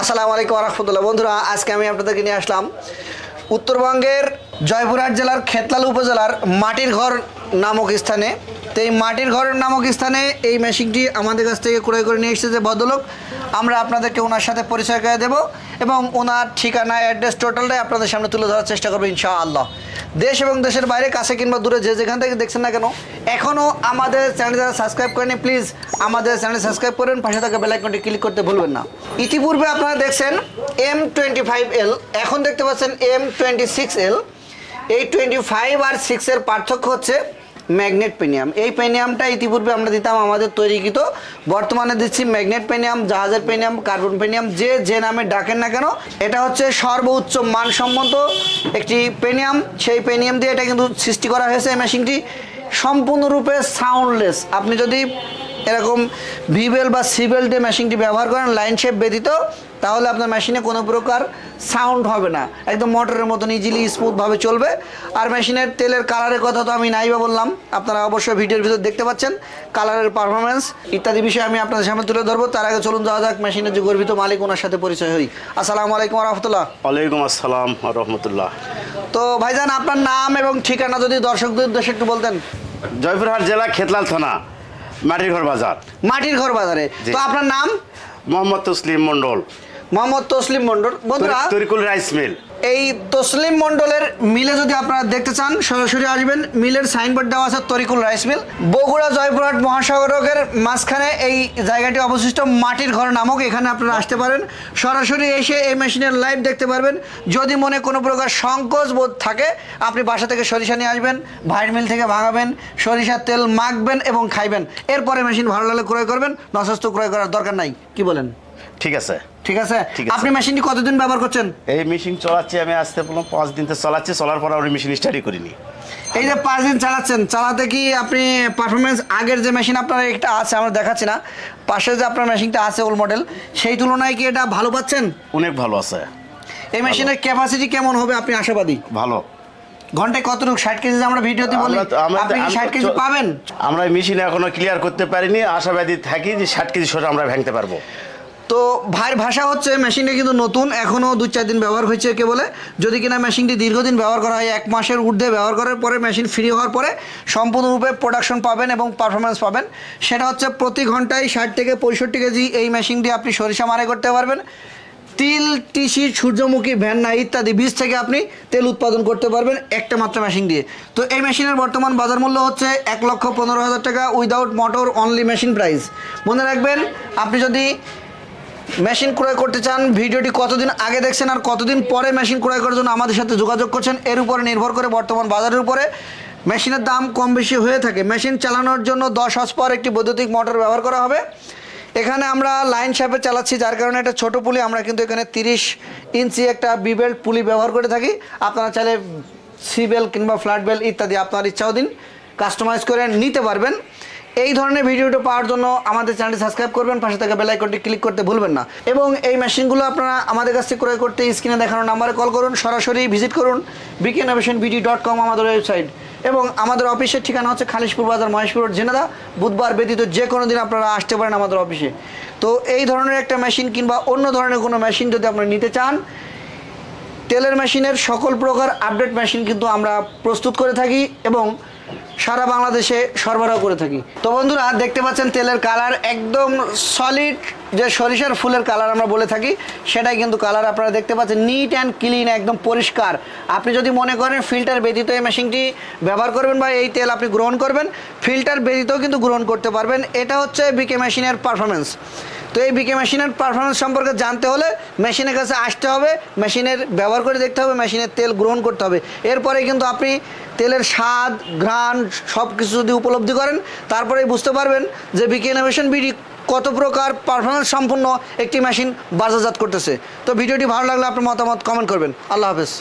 আসসালামু আলাইকুম রাহমাতুল্লাহ। বন্ধুরা, আজকে আমি আপনাদেরকে নিয়ে আসলাম উত্তরবঙ্গের জয়পুরহাট জেলার খেতলাল উপজেলার মাটির ঘর নামক স্থানে। তো এই মাটির ঘর নামক স্থানে এই মেশিনটি আমাদের কাছ থেকে ক্রয় করে নিয়ে এসেছে যে ভদ্রলোক, আমরা আপনাদেরকে ওনার সাথে পরিচয় করে দেবো এবং ওনার ঠিকানা, অ্যাড্রেস টোটালটাই আপনাদের সামনে তুলে ধরার চেষ্টা করবো ইনশাআল্লাহ। দেশ এবং দেশের বাইরে, কাছে কিংবা দূরে, যে যেখান থেকে দেখছেন না কেন, এখনও আমাদের চ্যানেল যারা সাবস্ক্রাইব করেনি প্লিজ আমাদের চ্যানেল সাবস্ক্রাইব করবেন, পাশে থাকা বেল আইকনটি ক্লিক করতে ভুলবেন না। ইতিপূর্বে আপনারা দেখছেন M25L, এখন দেখতে পাচ্ছেন M26L। এই 25 আর 6-এর পার্থক্য হচ্ছে ম্যাগনেট পেনিয়াম। এই পেনিয়ামটা ইতিপূর্বে আমরা দিতাম আমাদের তৈরিকৃত, বর্তমানে দিচ্ছি ম্যাগনেট পেনিয়াম, জাহাজের পেনিয়াম, কার্বন পেনিয়াম, যে নামে ডাকেন না কেন, এটা হচ্ছে সর্বোচ্চ মানসম্মত একটি পেনিয়াম। সেই পেনিয়াম দিয়ে এটা কিন্তু সৃষ্টি করা হয়েছে। এই মেশিনটি সম্পূর্ণরূপে সাউন্ডলেস। আপনি যদি এরকম ভিবেল বা সিবেল দিয়ে মেশিনটি ব্যবহার করেন লাইন শেপ ব্যতীত, তাহলে আপনার মেশিনে কোনো প্রকার সাউন্ড হবে না, একদম মোটরের মতন ইজিলি স্মুথভাবে চলবে। আর মেশিনের তেলের কালারের কথা তো আমি নাইবা বললাম, আপনারা অবশ্যই ভিডিওর ভিতর দেখতে পাচ্ছেন কালারের পারফরমেন্স ইত্যাদি বিষয় আমি আপনাদের সামনে তুলে ধরবো। তার আগে চলুন যাওয়া যাক মেশিনের যে গর্বিত মালিক, ওনার সাথে পরিচয় হই। আসসালামু আলাইকুম রহমতুল্লাহ। ওয়ালাইকুম আসসালাম রহমতুল্লাহ। তো ভাইজান, আপনার নাম এবং ঠিকানা যদি দর্শকদের উদ্দেশ্যে একটু বলতেন। জয়পুরহাট জেলা খেতলাল থানা, মাটির ঘর বাজার। মাটির ঘর বাজারে। তো আপনার নাম? মোহাম্মদ তসলিম মন্ডল। মোহাম্মদ তসলিম মন্ডল। বন্ধুরা, তরিকুল রাইস মিল। এই তসলিম মন্ডলের মিলে যদি আপনারা দেখতে চান সরাসরি আসবেন। মিলের সাইনবোর্ড দেওয়া আছে তরিকুল রাইস মিল, বগুড়া জয়পুরহাট মহাসড়কের মাঝখানে এই জায়গাটি অবশিষ্ট মাটির ঘর নামক। এখানে আপনারা আসতে পারেন, সরাসরি এসে এই মেশিনের লাইভ দেখতে পারবেন। যদি মনে কোনো প্রকার সংকোচ বোধ থাকে, আপনি বাসা থেকে সরিষা নিয়ে আসবেন, ভাইয়ের মিল থেকে ভাঙাবেন, সরিষার তেল মাখবেন এবং খাইবেন। এরপরে মেশিন ভালো লাগলে ক্রয় করবেন, নষ্ট ক্রয় করার দরকার নাই। কি বলেন? ঠিক আছে, ঠিক আছে। আপনি মেশিনটি কতদিন ব্যবহার করছেন? এই মেশিন চালাচ্ছি আমি আসতে বললাম 5 দিন তো চালাচ্ছি, চলার পর আর মেশিন স্টার্টই করিনি। এই যে 5 দিন চালাচ্ছেন, চালাতে কি আপনি পারফরমেন্স আগের যে মেশিন আপনার একটা আছে, আমরা দেখাচ্ছি না, পাশে যে আপনার মেশিনটা আছে ওল্ড মডেল, সেই তুলনায় কি এটা ভালো পাচ্ছেন? অনেক ভালো আছে। এই মেশিনের ক্যাপাসিটি কেমন হবে আপনি আশাবাদী? ভালো। ঘন্টায় কতটুকু? 60 কেজি আমরা ভিডিওতে বলি, আপনি কি 60 কেজি পাবেন? আমরা মেশিন এখনো ক্লিয়ার করতে পারিনি, আশাবাদী থাকি যে 60 কেজি সোজা আমরা ভাঙতে পারবো। তো ভাইয়ের ভাষা হচ্ছে মেশিনটা কিন্তু নতুন, এখনও 2-4 দিন ব্যবহার হয়েছে কেবলে। যদি কিনা মেশিনটি দীর্ঘদিন ব্যবহার করা হয়, 1 মাসের ঊর্ধ্বে ব্যবহার করার পরে মেশিন ফ্রি হওয়ার পরে সম্পূর্ণরূপে প্রোডাকশন পাবেন এবং পারফরমেন্স পাবেন। সেটা হচ্ছে প্রতি ঘন্টায় 60 থেকে 65 কেজি এই মেশিন দিয়ে আপনি সরিষা মারাই করতে পারবেন। তিল, তিসি, সূর্যমুখী, ভেন্না ইত্যাদি বীজ থেকে আপনি তেল উৎপাদন করতে পারবেন একটা মাত্র মেশিন দিয়ে। তো এই মেশিনের বর্তমান বাজার মূল্য হচ্ছে 1,15,000 টাকা, without motor, only machine price. মনে রাখবেন, আপনি যদি মেশিন ক্রয় করতে চান, ভিডিওটি কতদিন আগে দেখছেন আর কতদিন পরে মেশিন ক্রয় করার জন্য আমাদের সাথে যোগাযোগ করছেন, এর উপরে নির্ভর করে বর্তমান বাজারের উপরে মেশিনের দাম কম বেশি হয়ে থাকে। মেশিন চালানোর জন্য 10 হর্স পাওয়ার একটি বৈদ্যুতিক মোটর ব্যবহার করা হবে। এখানে আমরা লাইন শেপে চালাচ্ছি, যার কারণে একটা ছোট পুলি, আমরা কিন্তু এখানে 30 ইঞ্চি একটা বিবেল্ট পুলি ব্যবহার করে থাকি। আপনারা চাইলে সিবেল কিংবা ফ্ল্যাট বেল ইত্যাদি আপনার ইচ্ছাও দিন কাস্টমাইজ করে নিতে পারবেন। এই ধরনের ভিডিওটা পাওয়ার জন্য আমাদের চ্যানেলটি সাবস্ক্রাইব করবেন, পাশে থাকা বেল আইকনটি ক্লিক করতে ভুলবেন না। এবং এই মেশিনগুলো আপনারা আমাদের কাছ থেকে ক্রয় করতে স্ক্রিনে দেখানো নাম্বারে কল করুন, সরাসরি ভিজিট করুন bkinnovationbd.com আমাদের ওয়েবসাইট। এবং আমাদের অফিসের ঠিকানা হচ্ছে খালিশপুর বাজার, মহেশপুর রোড, ঝিনাইদহ। বুধবার ব্যতীত যে কোনো দিন আপনারা আসতে পারেন আমাদের অফিসে। তো এই ধরনের একটা মেশিন কিংবা অন্য ধরনের কোনো মেশিন যদি আপনারা নিতে চান, তেলের মেশিনের সকল প্রকার আপডেট মেশিন কিন্তু আমরা প্রস্তুত করে থাকি এবং সারা বাংলাদেশে সরবরাহ করে থাকি। তো বন্ধুরা, দেখতে পাচ্ছেন তেলের কালার একদম সলিড, যে সরিষার ফুলের কালার আমরা বলে থাকি সেটাই কিন্তু কালার আপনারা দেখতে পাচ্ছেন, নিট অ্যান্ড ক্লিন, একদম পরিষ্কার। আপনি যদি মনে করেন ফিল্টার ব্যতীত এই মেশিনটি ব্যবহার করবেন বা এই তেল আপনি গ্রহণ করবেন, ফিল্টার ব্যতীতও কিন্তু গ্রহণ করতে পারবেন। এটা হচ্ছে বিকে মেশিনের পারফরমেন্স। তো এই বিকে মেশিনের পারফরমেন্স সম্পর্কে জানতে হলে মেশিনের কাছে আসতে হবে, মেশিনের ব্যবহার করে দেখতে হবে, মেশিনের তেল গ্রহণ করতে হবে। এরপরে কিন্তু আপনি তেলের স্বাদ, ঘ্রাণ সব কিছু যদি উপলব্ধি করেন, তারপরেই বুঝতে পারবেন যে বিকে ইনোভেশন বিডি কত প্রকার পারফরমেন্স সম্পন্ন একটি মেশিন বাজারজাত করতেছে। তো ভিডিওটি ভালো লাগলে আপনার মতামত কমেন্ট করবেন। আল্লাহ হাফেজ।